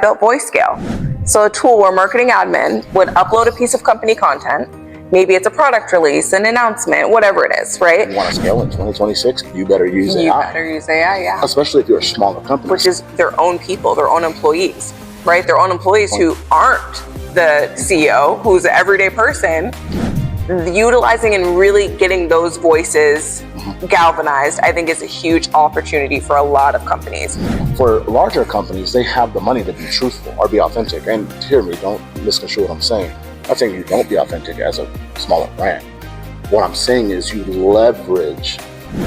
built voice scale. So a tool where marketing admin would upload a piece of company content. Maybe it's a product release, an announcement, whatever it is, right? You want to scale in 2026, you better use AI. You better use AI, yeah. Especially if you're a smaller company. Which is their own people, their own employees, right? Their own employees who aren't the CEO, who's an everyday person. Utilizing and really getting those voices galvanized, I think, is a huge opportunity for a lot of companies. For larger companies, they have the money to be truthful or be authentic. And hear me, don't misconstrue what I'm saying. I'm not saying you don't be authentic as a smaller brand. What I'm saying is you leverage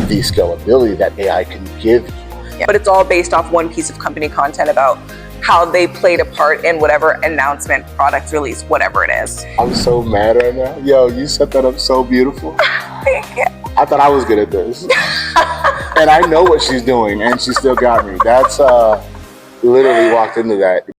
the scalability that AI can give you. Yeah, but it's all based off one piece of company content about how they played a part in whatever announcement, product release, whatever it is. I'm so mad right now. Yo, you set that up so beautiful. Thank you. I thought I was good at this. And I know what she's doing, and she still got me. That's literally walked into that.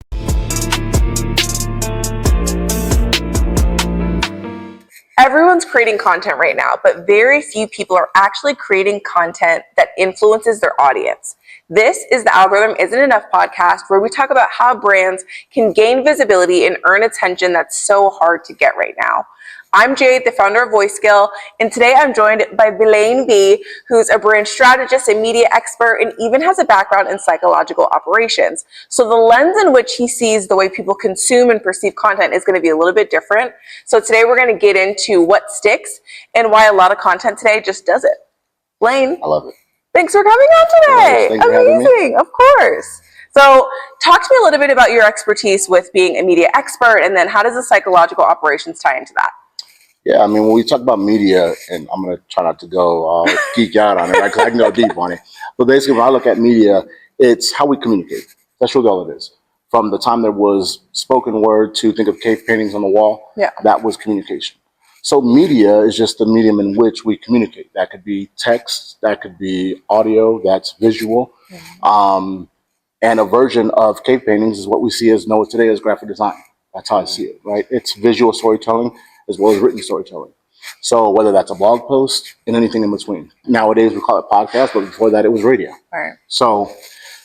Everyone's creating content right now, but very few people are actually creating content that influences their audience. This is the Algorithm Isn't Enough podcast, where we talk about how brands can gain visibility and earn attention that's so hard to get right now. I'm Jade, the founder of VoiceSkill, and today I'm joined by Blane B, who's a brand strategist and media expert and even has a background in psychological operations. So the lens in which he sees the way people consume and perceive content is going to be a little bit different. So today we're going to get into what sticks and why a lot of content today just doesn't. Blane. I love it. Thanks for coming on today. Thanks for having me. Amazing, of course. So talk to me a little bit about your expertise with being a media expert, and then how does the psychological operations tie into that? Yeah, I mean, when we talk about media, and I'm going to try not to go geek out on it, right? Because I can go deep on it. But basically, when I look at media, it's how we communicate. That's really all it is. From the time there was spoken word to think of cave paintings on the wall, that was communication. So media is just the medium in which we communicate. That could be text, that could be audio, that's visual. And a version of cave paintings is what we see as known today as graphic design. That's how I see it, right? It's visual storytelling as well as written storytelling. So whether that's a blog post and anything in between. Nowadays we call it podcast, but before that it was radio. Right. So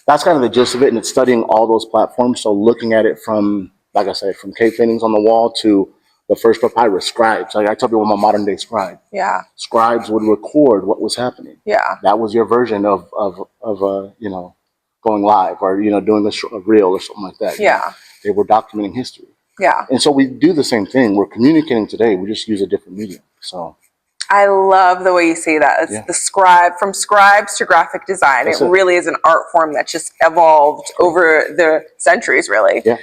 that's kind of the gist of it, and it's studying all those platforms. So looking at it from, like I said, from cave paintings on the wall to the first papyrus, scribes. Like I tell people I'm a modern day scribe. Yeah. Scribes would record what was happening. Yeah. That was your version of you know, going live or, you know, doing a reel or something like that. Yeah. They were documenting history. Yeah. And so we do the same thing. We're communicating today. We just use a different medium. So I love the way you say that. It's the scribe, from scribes to graphic design. It really is an art form that just evolved over the centuries, really. Yeah.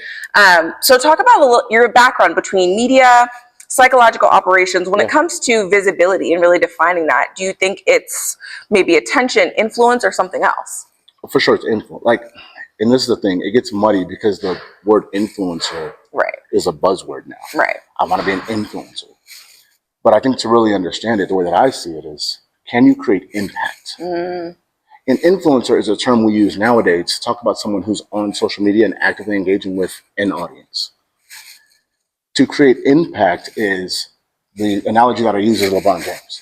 So talk about your background between media, psychological operations. When it comes to visibility and really defining that, do you think it's maybe attention, influence, or something else? For sure, it's influence. Like, and this is the thing, it gets muddy because the word influencer is a buzzword now. Right. I want to be an influencer. But I think to really understand it, the way that I see it is, can you create impact? An influencer is a term we use nowadays to talk about someone who's on social media and actively engaging with an audience. To create impact is the analogy that I use is LeBron James.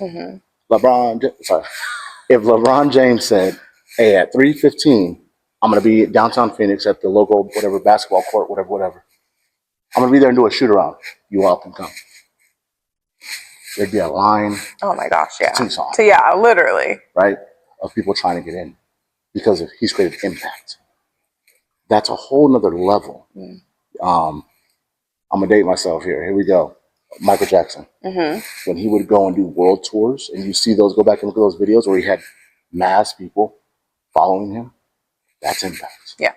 If LeBron James said, hey, at 3:15, I'm going to be downtown Phoenix at the local whatever basketball court, whatever. I'm going to be there and do a shoot around. You all can come. There'd be a line. Oh my gosh, yeah. Tucson, so yeah, literally. Right? Of people trying to get in because he's created impact. That's a whole nother level. I'm going to date myself here. Here we go. Michael Jackson. When he would go and do world tours, and you see those, go back and look at those videos where he had mass people following him, that's impact. Yeah.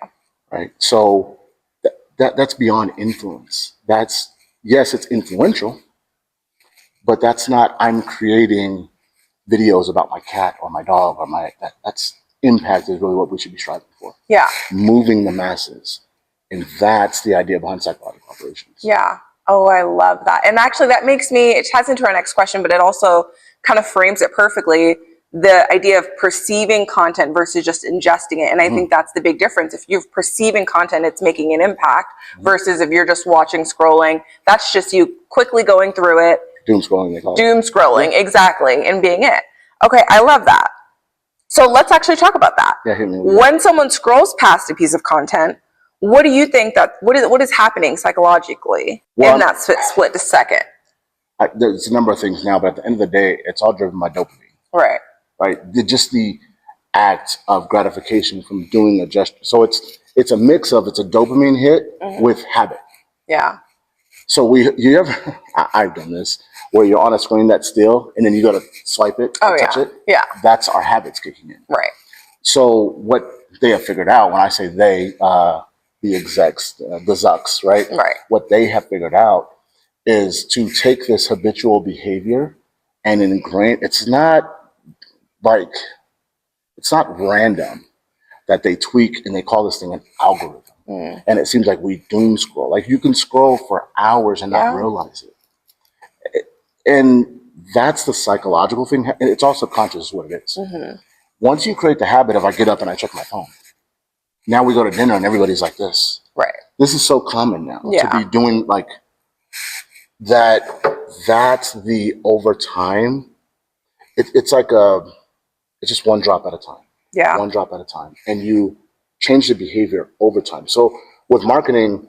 Right? So that's beyond influence. That's, yes, it's influential, but that's not, I'm creating videos about my cat or my dog or that's impact is really what we should be striving for. Yeah. Moving the masses. And that's the idea behind psychological operations. Yeah. Oh, I love that. And actually that makes me, it ties into our next question, but it also kind of frames it perfectly. The idea of perceiving content versus just ingesting it. And I think that's the big difference. If you're perceiving content, it's making an impact versus if you're just watching, scrolling, that's just you quickly going through it. Doom scrolling, they call it. Doom scrolling, exactly, and being it. Okay, I love that. So let's actually talk about that. Yeah, hit me. When someone scrolls past a piece of content, What do you think what is happening psychologically in that split second? There's a number of things now, but at the end of the day, it's all driven by dopamine. Right. Just the act of gratification from doing a gesture. So it's a mix of, it's a dopamine hit with habit. Yeah. So I've done this, where you're on a screen that's still, and then you go to swipe it, touch it. Yeah. That's our habits kicking in. Right. So what they have figured out, when I say they, the execs, the Zucks, right? Right. What they have figured out is to take this habitual behavior and ingrain. It's not random that they tweak, and they call this thing an algorithm. And it seems like we doom scroll. Like, you can scroll for hours and not realize it. And that's the psychological thing. And it's all subconscious is what it is. Once you create the habit of, I get up and I check my phone. Now we go to dinner and everybody's like this. Right. This is so common now to be doing like that. That's the over time. It's like it's just one drop at a time. Yeah. One drop at a time. And you change the behavior over time. So with marketing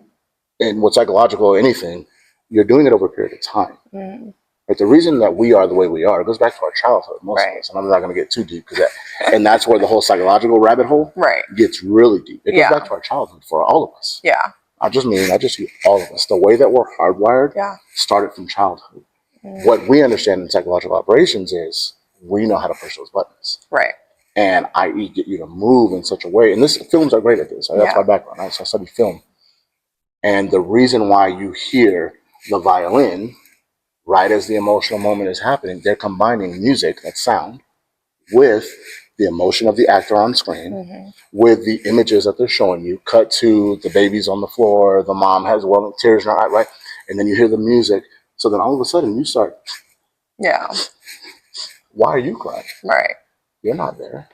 and with psychological anything, you're doing it over a period of time. But the reason that we are the way we are, it goes back to our childhood, most of us. And I'm not going to get too deep, and that's where the whole psychological rabbit hole gets really deep. It goes back to our childhood for all of us. Yeah. I just use all of us. The way that we're hardwired started from childhood. What we understand in psychological operations is we know how to push those buttons. Right. And i.e. get you to move in such a way. And films are great at this. Right? That's my background. Right? So I study film. And the reason why you hear the violin right as the emotional moment is happening, they're combining music, that's sound, with the emotion of the actor on screen, with the images that they're showing you. Cut to the baby's on the floor, the mom has tears in her eye, right? And then you hear the music. So then all of a sudden you start, why are you crying? Right. You're not there.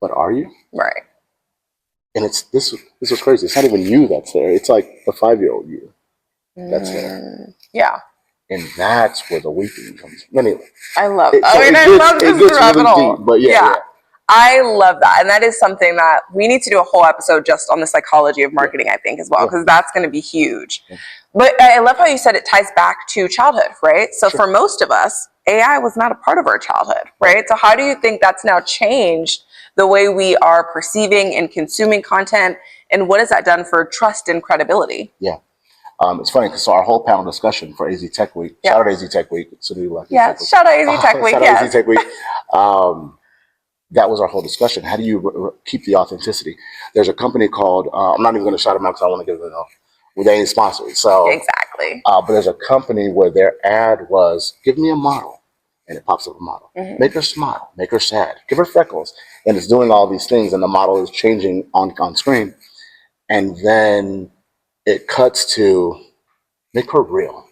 But are you? Right. And this was crazy. It's not even you that's there. It's like the 5-year-old you that's there. Yeah. And that's where the weeping comes from. Anyway. I love it. I love this rabbit hole. But yeah. I love that. And that is something that we need to do a whole episode just on the psychology of marketing, I think, as well, because that's going to be huge. But I love how you said it ties back to childhood, right? So for most of us, AI was not a part of our childhood, right? So how do you think that's now changed the way we are perceiving and consuming content? And what has that done for trust and credibility? Yeah. It's funny because our whole panel discussion for AZ Tech Week, shout out AZ Tech Week. Shout out AZ Tech Week. Shout out AZ Tech Week. That was our whole discussion. How do you keep the authenticity? There's a company called, I'm not even going to shout them out because I want to give them they ain't sponsored. So exactly. But there's a company where their ad was, give me a model. And it pops up a model. Make her smile. Make her sad. Give her freckles. And it's doing all these things. And the model is changing on screen. And then it cuts to make her real.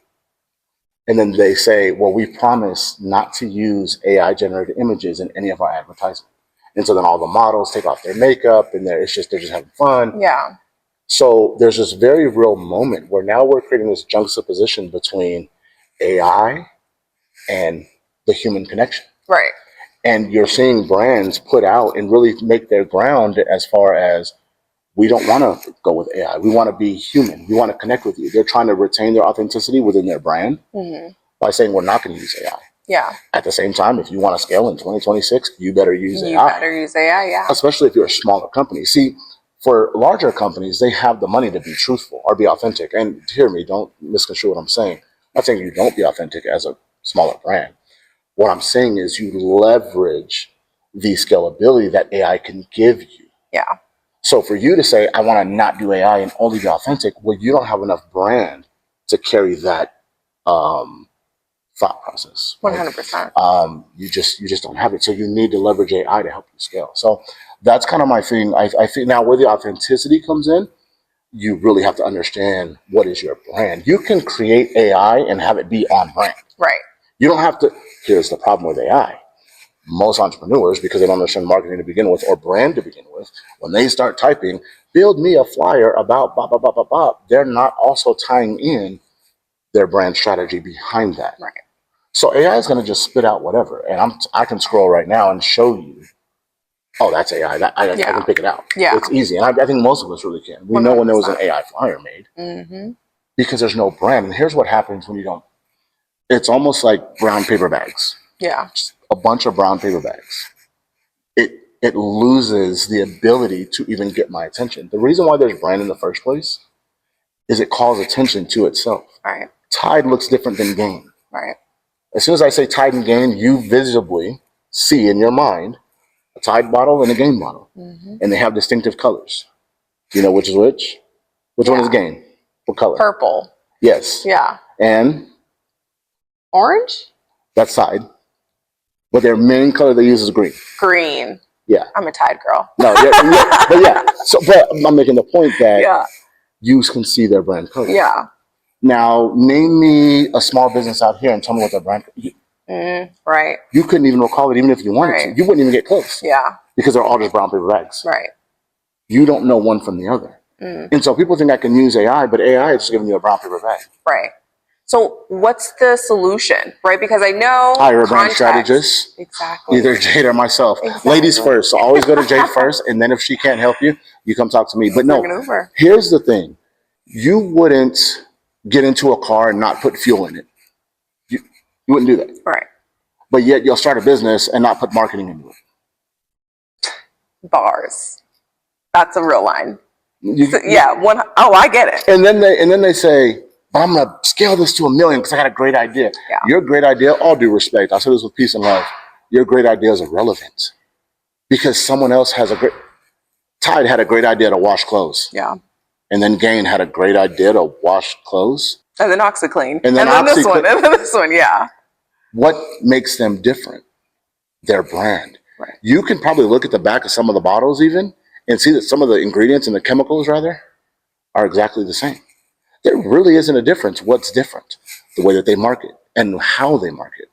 And then they say, well, we promise not to use AI generated images in any of our advertising. And so then all the models take off their makeup and they're just having fun. Yeah. So there's this very real moment where now we're creating this juxtaposition between AI and the human connection. Right. And you're seeing brands put out and really make their ground as far as, we don't want to go with AI. We want to be human. We want to connect with you. They're trying to retain their authenticity within their brand by saying we're not going to use AI. Yeah. At the same time, if you want to scale in 2026, you better use AI. You better use AI, yeah. Especially if you're a smaller company. See, for larger companies, they have the money to be truthful or be authentic. And hear me, don't misconstrue what I'm saying. I'm not saying you don't be authentic as a smaller brand. What I'm saying is you leverage the scalability that AI can give you. Yeah. So for you to say, I want to not do AI and only be authentic, well, you don't have enough brand to carry that thought process. 100%. You just don't have it. So you need to leverage AI to help you scale. So that's kind of my thing. I think now where the authenticity comes in, you really have to understand what is your brand. You can create AI and have it be on brand. Right. You don't have to. Here's the problem with AI. Most entrepreneurs, because they don't understand marketing to begin with or brand to begin with, when they start typing, build me a flyer about blah, blah, blah, blah, blah, they're not also tying in their brand strategy behind that. Right. So AI is going to just spit out whatever. And I can scroll right now and show you oh, that's AI. I can pick it out. Yeah. It's easy. And I think most of us really can. We know when there was an AI flyer made because there's no brand. And here's what happens when you don't. It's almost like brown paper bags. Yeah. Just a bunch of brown paper bags. It loses the ability to even get my attention. The reason why there's brand in the first place is it calls attention to itself. Right. Tide looks different than Gain. Right. As soon as I say Tide and Gain, you visibly see in your mind a Tide bottle and a Gain bottle. And they have distinctive colors. Do you know which is which? Which one is Gain? What color? Purple. Yes. Yeah. And? Orange? That's Tide. But their main color they use is green. Green. Yeah. I'm a Tide girl. No, but I'm making the point that you can see their brand color. Yeah. Now, name me a small business out here and tell me what their brand color. Right. You couldn't even recall it even if you wanted to. You wouldn't even get close. Yeah. Because they're all just brown paper bags. Right. You don't know one from the other. And so people think I can use AI, but AI is just giving you a brown paper bag. Right. So what's the solution, right? Because I know hire a brand strategist. Exactly. Either Jade or myself. Exactly. Ladies first. So always go to Jade first, and then if she can't help you, you come talk to me. But no, here's the thing. You wouldn't get into a car and not put fuel in it. You wouldn't do that. Right. But yet you'll start a business and not put marketing into it. Bars. That's a real line. I get it. And then they say, I'm gonna scale this to 1 million because I got a great idea. Yeah. Your great idea, all due respect, I say this with peace and love, your great idea is irrelevant because someone else has Tide had a great idea to wash clothes. Yeah. And then Gain had a great idea to wash clothes. And then OxyClean. And then this one. And then this one, yeah. What makes them different? Their brand. Right. You can probably look at the back of some of the bottles even and see that some of the ingredients and the chemicals rather are exactly the same. There really isn't a difference. What's different? The way that they market and how they market.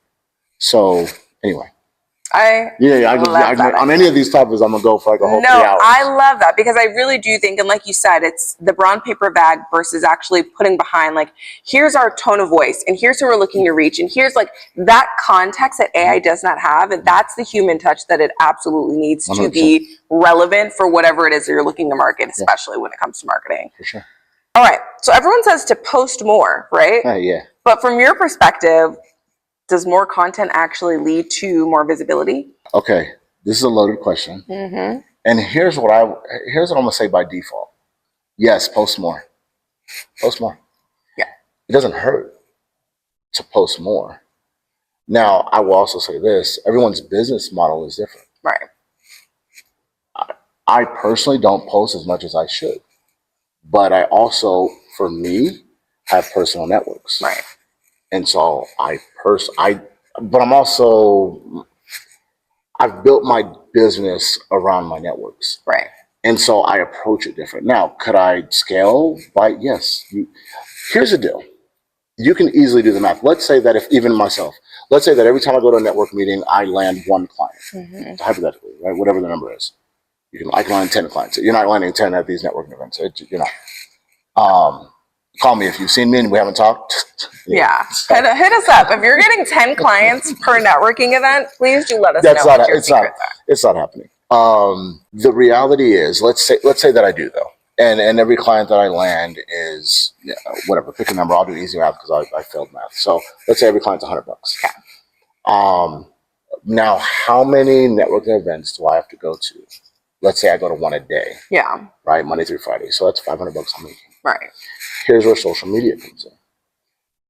So anyway. On any of these topics, I'm gonna go for like a whole 3 hours. I love that because I really do think, and like you said, it's the brown paper bag versus actually putting behind like, here's our tone of voice, and here's who we're looking to reach, and here's like that context that AI does not have, and that's the human touch that it absolutely needs 100%. To be relevant for whatever it is that you're looking to market, especially when it comes to marketing. For sure. All right, so everyone says to post more, right? Yeah. But from your perspective, does more content actually lead to more visibility? Okay, this is a loaded question. And here's what I'm gonna say by default. Yes, post more. Post more. Yeah. It doesn't hurt to post more. Now, I will also say this, everyone's business model is different. Right. I personally don't post as much as I should. But I also, for me, have personal networks. Right. And so I've built my business around my networks. Right. And so I approach it different. Now, could I scale? Yes. Here's the deal. You can easily do the math. Let's say that let's say that every time I go to a network meeting, I land one client. Hypothetically, right? Whatever the number is. I can land 10 clients. You're not landing 10 at these networking events. You're not. Call me if you've seen me and we haven't talked. Yeah. Hit us up. If you're getting 10 clients per networking event, please do let us know what your secrets are. It's not happening. The reality is, let's say that I do though. And every client that I land is, whatever, pick a number. I'll do easy math because I failed math. So let's say every client's $100. Okay. Now, how many networking events do I have to go to? Let's say I go to one a day. Yeah. Right, Monday through Friday. So that's $500 I'm making. Right. Here's where social media comes in.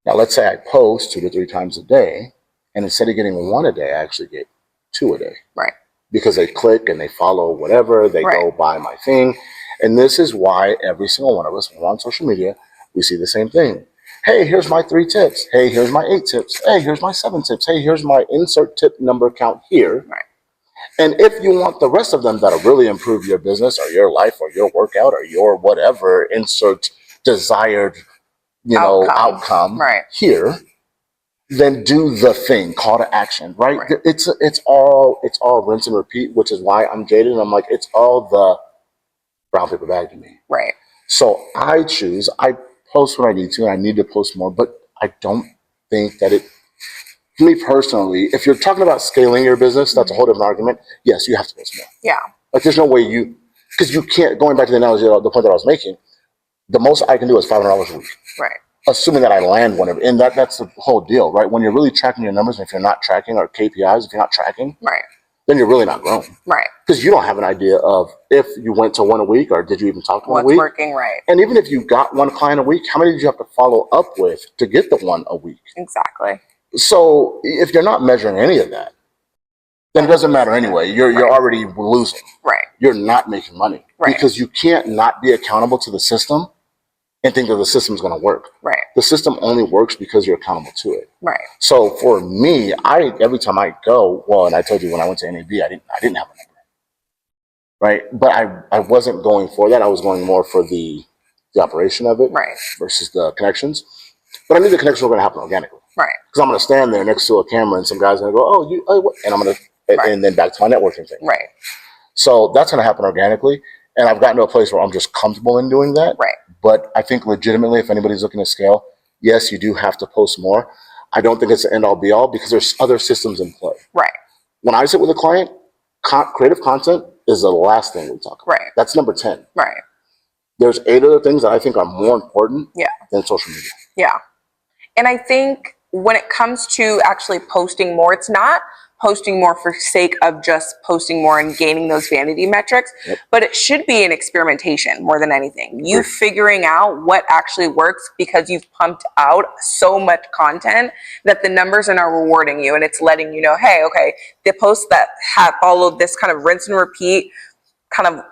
Now, let's say I post 2 to 3 times a day, and instead of getting one a day, I actually get 2 a day. Right. Because they click and they follow whatever, they go buy my thing. And this is why every single one of us, when we're on social media, we see the same thing. Hey, here's my 3 tips. Hey, here's my 8 tips. Hey, here's my 7 tips. Hey, here's my insert tip number count here. Right. And if you want the rest of them that'll really improve your business or your life or your workout or your whatever insert desired, outcome here, then do the thing, call to action, right? It's all rinse and repeat, which is why I'm jaded. And I'm like, it's all the brown paper bag to me. Right. So I post when I need to, and I need to post more, but I don't think that to me personally, if you're talking about scaling your business, that's a whole different argument. Yes, you have to post more. Yeah. Like there's no way because you can't, going back to the analogy, the point that I was making, the most I can do is $500 a week. Right. Assuming that I land one of it. And that's the whole deal, right? When you're really tracking your numbers, and if you're not tracking, or KPIs, if you're not tracking, right, then you're really not growing. Right. Because you don't have an idea of if you went to one a week, or did you even talk to one a what's week? working, right. And even if you got one client a week, how many did you have to follow up with to get the one a week? Exactly. So if you're not measuring any of that, then it doesn't matter anyway. You're already losing. Right. You're not making money. Right. Because you can't not be accountable to the system and think that the system's going to work. Right. The system only works because you're accountable to it. Right. So for me, every time I go, well, and I told you when I went to NAB, I didn't have a number. Right. But I wasn't going for that. I was going more for the operation of it, right, versus the connections. But I knew the connections were going to happen organically. Right. Because I'm going to stand there next to a camera and some guys are going to go, oh, what? And I'm going to, right, and then back to my networking thing. Right. So that's going to happen organically. And I've gotten to a place where I'm just comfortable in doing that. Right. But I think legitimately, if anybody's looking to scale, yes, you do have to post more. I don't think it's the end all be all because there's other systems in play. Right. When I sit with a client, creative content is the last thing we talk about. Right. That's number 10. Right. There's 8 other things that I think are more important than social media. Yeah. And I think when it comes to actually posting more, it's not posting more for sake of just posting more and gaining those vanity metrics, but it should be an experimentation more than anything. You figuring out what actually works because you've pumped out so much content that the numbers are now rewarding you, and it's letting you know, hey, okay, the posts that have followed this kind of rinse and repeat kind of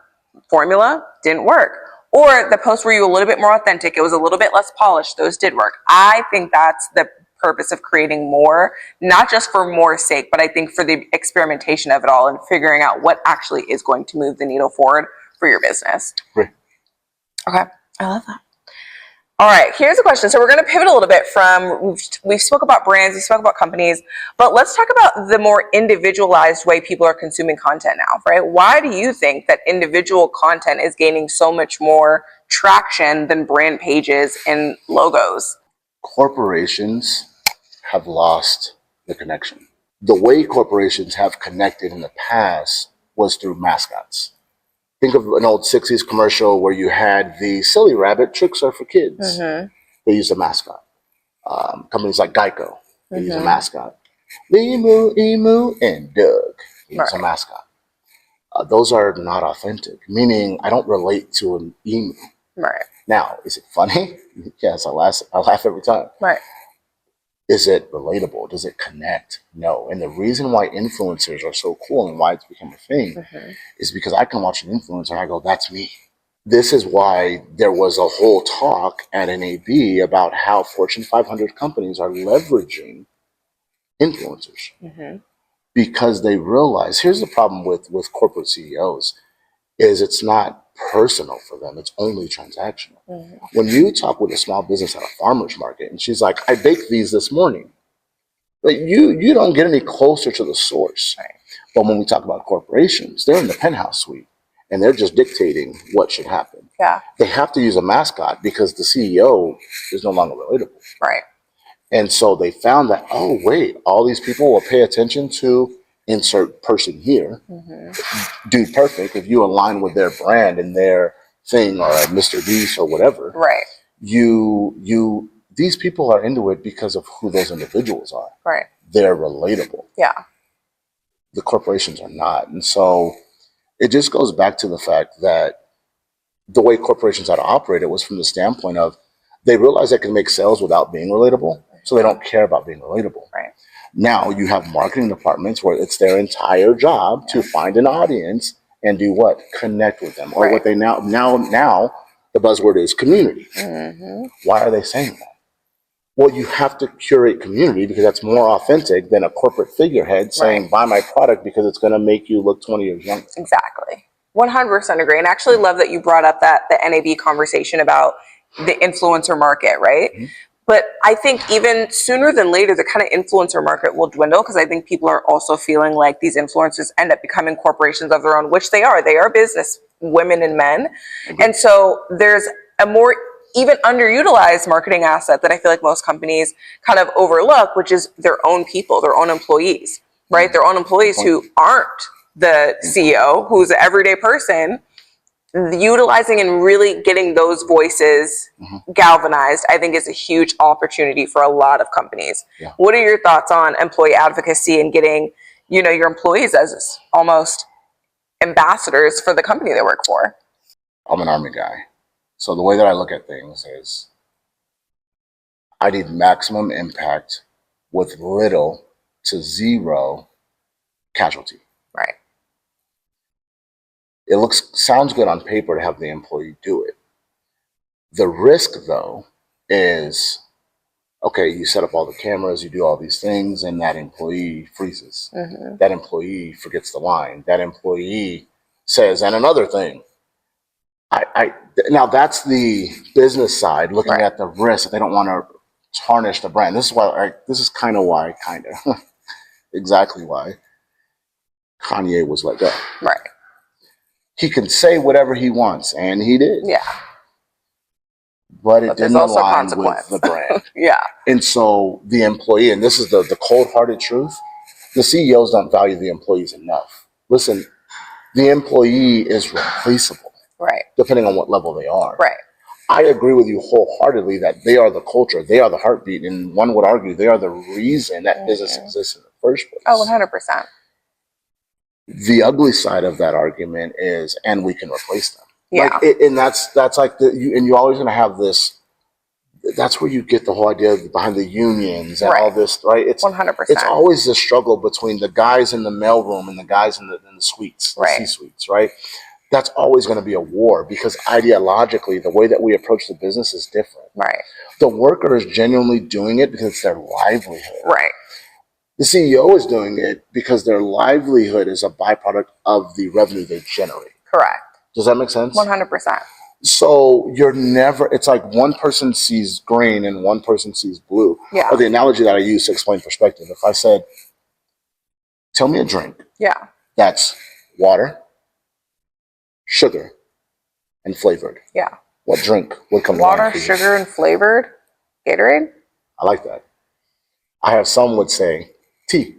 formula didn't work. Or the posts where you were a little bit more authentic, it was a little bit less polished, those did work. I think that's the purpose of creating more, not just for more sake, but I think for the experimentation of it all and figuring out what actually is going to move the needle forward for your business. Right. Okay, I love that. All right, here's a question. So we're going to pivot a little bit from, we spoke about brands, we spoke about companies, but let's talk about the more individualized way people are consuming content now, right? Why do you think that individual content is gaining so much more traction than brand pages and logos? Corporations have lost the connection. The way corporations have connected in the past was through mascots. Think of an old 60s commercial where you had the silly rabbit, tricks are for kids. Mm-hmm. They used a mascot. Companies like Geico, they use a mascot. Emu, Emu, and Doug, they use a mascot. Those are not authentic, meaning I don't relate to an emu. Right. Now, is it funny? Yes, I laugh every time. Right. Is it relatable? Does it connect? No. And the reason why influencers are so cool and why it's become a thing is because I can watch an influencer and I go, that's me. This is why there was a whole talk at NAB about how Fortune 500 companies are leveraging influencers because they realize, here's the problem with corporate CEOs, is it's not personal for them. It's only transactional. When you talk with a small business at a farmer's market and she's like, I baked these this morning, but you don't get any closer to the source. Right. But when we talk about corporations, they're in the penthouse suite and they're just dictating what should happen. Yeah. They have to use a mascot because the CEO is no longer relatable. Right. And so they found that, oh, wait, all these people will pay attention to insert person here. Dude Perfect, if you align with their brand and their thing, or Mr. Beast or whatever, right? These people are into it because of who those individuals are. Right. They're relatable. Yeah. The corporations are not. And so it just goes back to the fact that the way corporations had to operate it was from the standpoint of they realize they can make sales without being relatable. So they don't care about being relatable. Right. Now you have marketing departments where it's their entire job to find an audience and do what? Connect with them. Or what they now the buzzword is community. Why are they saying that? Well, you have to curate community because that's more authentic than a corporate figurehead saying, buy my product because it's going to make you look 20 years younger. Exactly. 100% agree. And I actually love that you brought up the NAB conversation about the influencer market, right? But I think even sooner than later, the kind of influencer market will dwindle because I think people are also feeling like these influencers end up becoming corporations of their own, which they are. They are business women and men. And so there's a more even underutilized marketing asset that I feel like most companies kind of overlook, which is their own people, their own employees, right? Their own employees who aren't the CEO, who's an everyday person. Utilizing and really getting those voices galvanized, I think, is a huge opportunity for a lot of companies. Yeah. What are your thoughts on employee advocacy and getting, your employees as almost ambassadors for the company they work for? I'm an Army guy. So the way that I look at things is I need maximum impact with little to zero casualty. Right. It sounds good on paper to have the employee do it. The risk, though, is, okay, you set up all the cameras, you do all these things, and that employee freezes. That employee forgets the line. That employee says, and another thing. Now that's the business side, looking at the risk. They don't want to tarnish the brand. This is kind of exactly why Kanye was let go. Right. He can say whatever he wants, and he did. Yeah. But it didn't align with the brand. Yeah. And so the employee, and this is the cold-hearted truth, the CEOs don't value the employees enough. Listen, the employee is replaceable. Right. Depending on what level they are. Right. I agree with you wholeheartedly that they are the culture, they are the heartbeat, and one would argue they are the reason that business exists in the first place. Oh, 100%. The ugly side of that argument is, and we can replace them. Yeah. And that's like you're always going to have this. That's where you get the whole idea behind the unions and all this, right? It's 100%. It's always the struggle between the guys in the mailroom and the guys in the suites, the C-suites, right? That's always going to be a war because ideologically, the way that we approach the business is different. Right. The worker is genuinely doing it because it's their livelihood. Right. The CEO is doing it because their livelihood is a byproduct of the revenue they generate. Correct. Does that make sense? 100%. So it's like one person sees green and one person sees blue. Yeah. Or the analogy that I use to explain perspective. If I said, tell me a drink. Yeah. That's water, sugar, and flavored. Yeah. What drink would come to mind? Water, sugar, and flavored? Gatorade? I like that. I have some would say tea.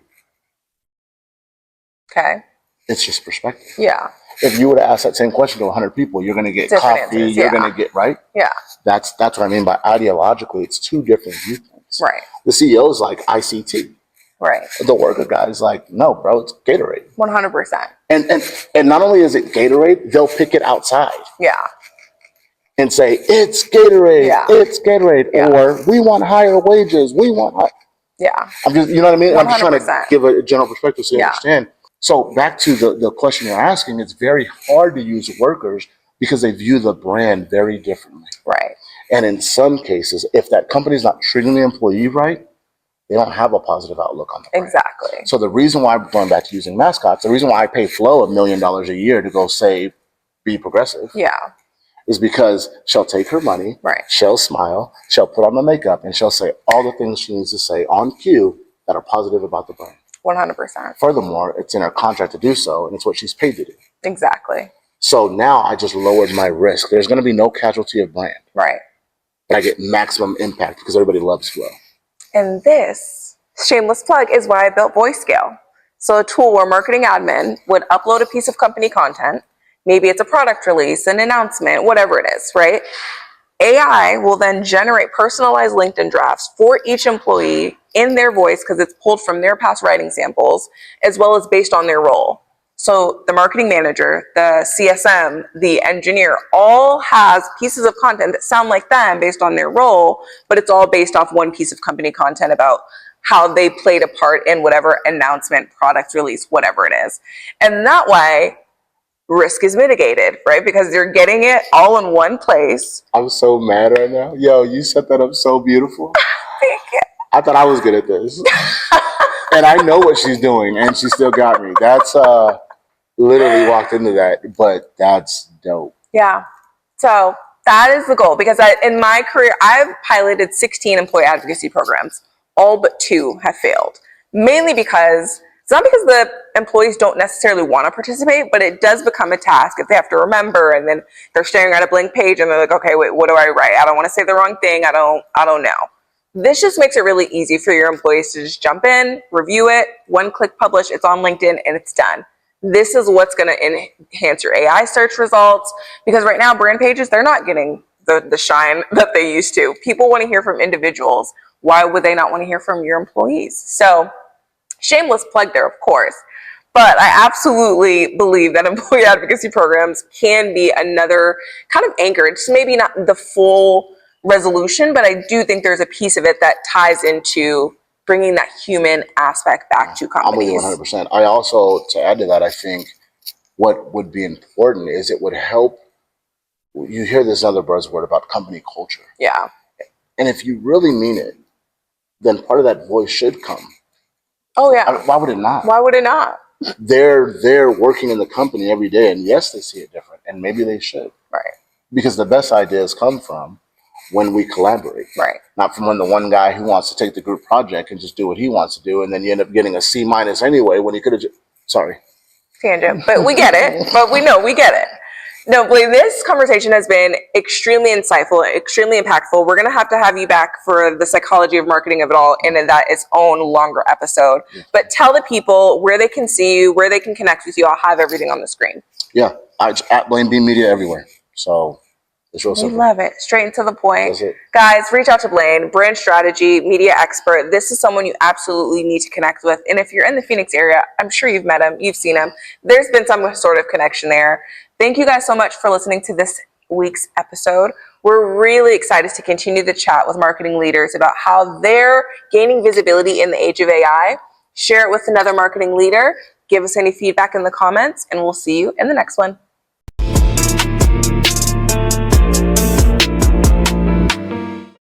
Okay. It's just perspective. Yeah. If you were to ask that same question to 100 people, you're going to get different coffee, answers, you're going to get, right? Yeah. That's what I mean by ideologically, it's two different viewpoints. Right. The CEO is like ICT. Right. The worker guy's like, no, bro, it's Gatorade. 100%. And not only is it Gatorade, they'll pick it outside. Yeah. And say, it's Gatorade, it's Gatorade. Yeah. Or we want higher wages, we want high. Yeah. I'm just, you know what I mean? 100%. I'm just trying to give a general perspective so you understand. So back to the question you're asking, it's very hard to use workers because they view the brand very differently. Right. And in some cases, if that company's not treating the employee right, they don't have a positive outlook on the brand. Exactly. So the reason why, going back to using mascots, the reason why I pay Flo $1 million a year to go say, be progressive. Yeah. Is because she'll take her money, right? She'll smile, she'll put on the makeup, and she'll say all the things she needs to say on cue that are positive about the brand. 100%. Furthermore, it's in her contract to do so, and it's what she's paid to do. Exactly. So now I just lowered my risk. There's going to be no casualty of brand. Right. But I get maximum impact because everybody loves Flo. And this shameless plug is why I built VoiceScale. So a tool where marketing admin would upload a piece of company content. Maybe it's a product release, an announcement, whatever it is, right? AI will then generate personalized LinkedIn drafts for each employee in their voice because it's pulled from their past writing samples, as well as based on their role. So the marketing manager, the CSM, the engineer, all has pieces of content that sound like them based on their role, but it's all based off one piece of company content about how they played a part in whatever announcement, product release, whatever it is. And that way, risk is mitigated, right? Because they're getting it all in one place. I'm so mad right now. Yo, you set that up so beautiful. Thank you. I thought I was good at this. And I know what she's doing, and she still got me. That's literally walked into that, but that's dope. Yeah. So that is the goal, because in my career, I've piloted 16 employee advocacy programs. All but 2 have failed, mainly because It's not because the employees don't necessarily want to participate, but it does become a task if they have to remember, and then they're staring at a blank page and they're like, okay, wait, what do I write? I don't want to say the wrong thing. I don't know. This just makes it really easy for your employees to just jump in, review it, one click publish, it's on LinkedIn, and it's done. This is what's going to enhance your AI search results, because right now brand pages, they're not getting the shine that they used to. People want to hear from individuals. Why would they not want to hear from your employees? So shameless plug there, of course. But I absolutely believe that employee advocacy programs can be another kind of anchor. It's maybe not the full resolution, but I do think there's a piece of it that ties into bringing that human aspect back to companies. I'm with you 100%. I also, to add to that, I think what would be important is it would help. You hear this other buzzword about company culture. Yeah. And if you really mean it, then part of that voice should come. Oh, yeah. Why would it not? Why would it not? They're working in the company every day, and yes, they see it different, and maybe they should. Right. Because the best ideas come from when we collaborate. Right. Not from when the one guy who wants to take the group project and just do what he wants to do, and then you end up getting a C- anyway when he could have sorry. Tangent. But we get it. But we get it. No, Blane, this conversation has been extremely insightful, extremely impactful. We're going to have you back for the psychology of marketing of it all, and in that its own longer episode. Yeah. But tell the people where they can see you, where they can connect with you. I'll have everything on the screen. Yeah, at Blane B Media everywhere. So it's real simple. We love it. Straight and to the point. That's it. Guys, reach out to Blane, brand strategy, media expert. This is someone you absolutely need to connect with. And if you're in the Phoenix area, I'm sure you've met him, you've seen him. There's been some sort of connection there. Thank you guys so much for listening to this week's episode. We're really excited to continue the chat with marketing leaders about how they're gaining visibility in the age of AI. Share it with another marketing leader. Give us any feedback in the comments, and we'll see you in the next one.